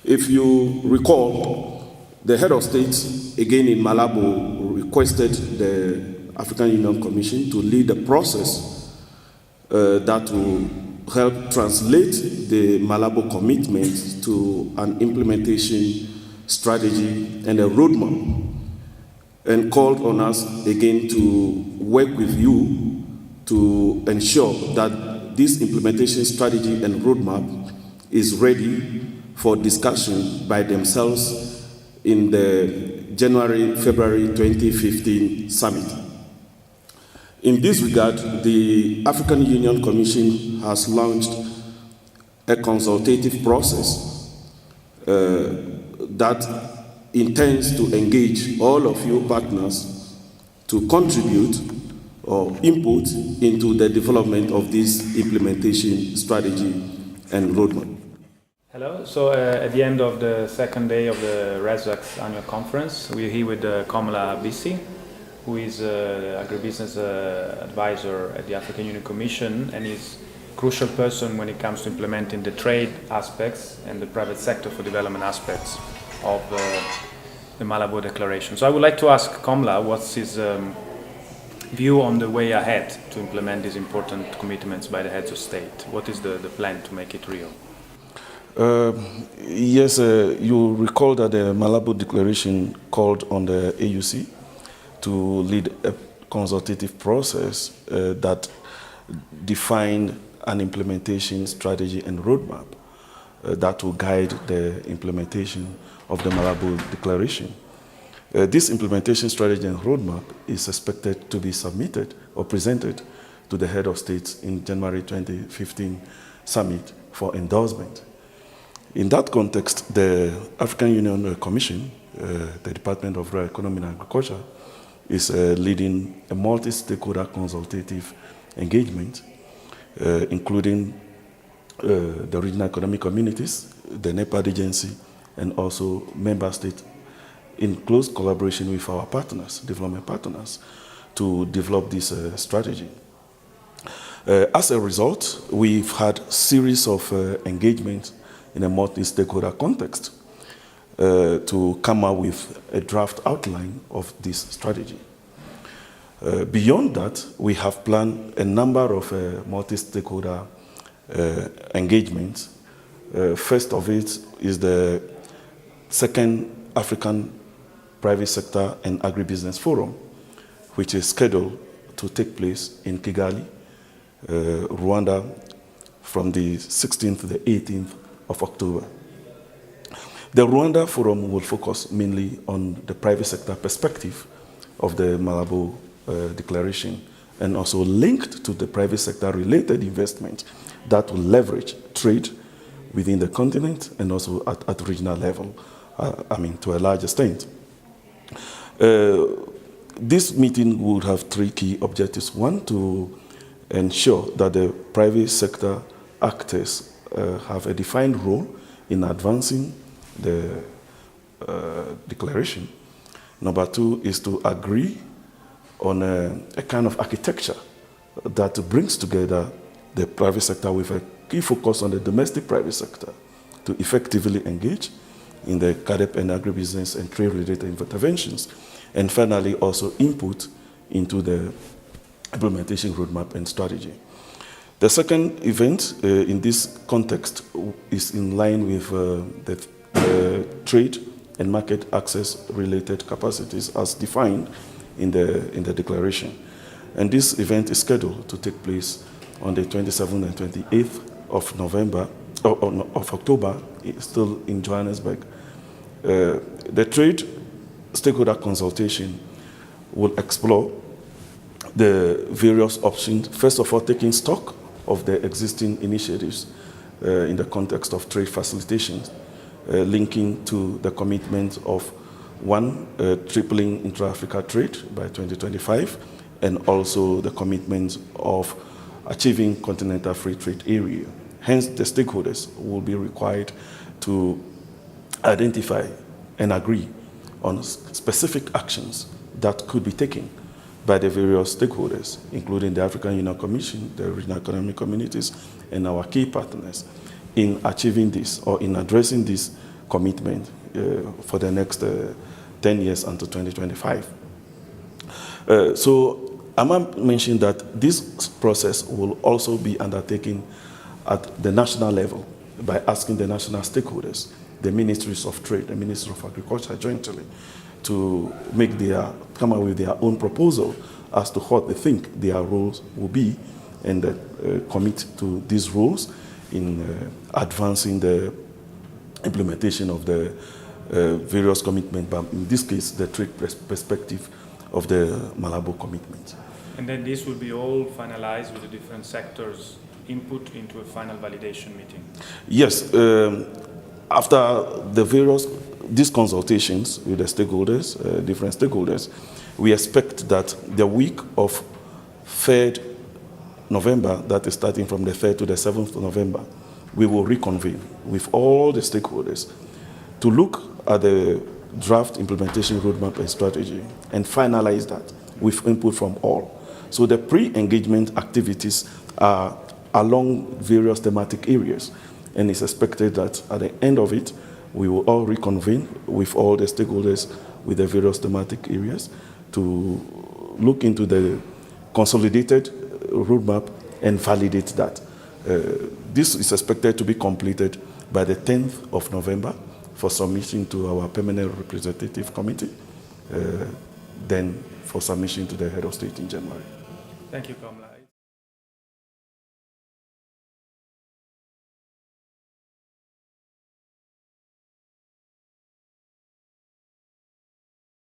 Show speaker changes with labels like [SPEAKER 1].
[SPEAKER 1] If you recall, the head of state, again in Malabo, requested the African Union Commission to lead a process that will help translate the Malabo commitment to an implementation strategy and a roadmap, and called on us again to work with you to ensure that this implementation strategy and roadmap is ready for discussion by themselves in the January-February 2015 summit. In this regard, the African Union Commission has launched a consultative process that intends to engage all of you partners to contribute or input into the development of this implementation strategy and roadmap.
[SPEAKER 2] Hello, so at the end of the second day of the RESAC annual conference, we're here with Komla Bissi, who is agribusiness advisor at the African Union Commission and is a crucial person when it comes to implementing the trade aspects and the private sector for development aspects of the Malabo Declaration. So I would like to ask Komla what's his view on the way ahead to implement these important commitments by the heads of state. What is the plan to make it real?
[SPEAKER 1] Yes, you recall that the Malabo Declaration called on the AUC to lead a consultative process that defined an implementation strategy and roadmap that will guide the implementation of the Malabo Declaration. This implementation strategy and roadmap is expected to be submitted or presented to the head of states in January 2015 summit for endorsement. In that context, the African Union Commission, the Department of Rural Economy and Agriculture, is leading a multi-stakeholder consultative engagement, including the regional economic communities, the NEPAD agency, and also member states, in close collaboration with our partners, development partners, to develop this strategy. As a result, we've had a series of engagements in a multi-stakeholder context to come up with a draft outline of this strategy. Beyond that, we have planned a number of multi-stakeholder engagements. First of it is the second African Private Sector and Agribusiness Forum, which is scheduled to take place in Kigali, Rwanda, from the 16th to the 18th of October. The Rwanda Forum will focus mainly on the private sector perspective of the Malabo Declaration, and also linked to the private sector related investment that will leverage trade within the continent and also at regional level, to a large extent. This meeting would have three key objectives. One, to ensure that the private sector actors have a defined role in advancing the declaration. Number two is to agree on a kind of architecture that brings together the private sector with a key focus on the domestic private sector to effectively engage in the CAADP and agribusiness and trade-related interventions. And finally, also input into the implementation roadmap and strategy. The second event in this context is in line with the trade and market access related capacities as defined in the declaration. And this event is scheduled to take place on the 27th and 28th of November, of October, still in Johannesburg. The trade stakeholder consultation will explore the various options, first of all taking stock of the existing initiatives in the context of trade facilitation, linking to the commitment of one, tripling intra-Africa trade by 2025, and also the commitment of achieving continental free trade area. Hence, the stakeholders will be required to identify and agree on specific actions that could be taken by the various stakeholders, including the African Union Commission, the regional economic communities, and our key partners in achieving this or in addressing these commitment for the next 10 years until 2025. So Amma mentioned that this process will also be undertaken at the national level by asking the national stakeholders, the ministries of trade, the ministry of agriculture jointly, to come up with their own proposal as to what they think their roles will be, and commit to these roles in advancing the implementation of the various commitments, but in this case, the trade perspective of the Malabo commitment.
[SPEAKER 2] And then this will be all finalized with the different sectors' input into a final validation meeting?
[SPEAKER 1] Yes. After these consultations with the stakeholders, different stakeholders, we expect that the week of 3rd November, that is starting from the 3rd to the 7th of November, we will reconvene with all the stakeholders to look at the draft implementation roadmap and strategy and finalize that with input from all. So the pre-engagement activities are along various thematic areas, and it's expected that at the end of it, we will all reconvene with all the stakeholders with the various thematic areas to look into the consolidated roadmap and validate that. This is expected to be completed by the 10th of November for submission to our permanent representative committee, then for submission to the head of state in January.
[SPEAKER 2] Thank you, Komla.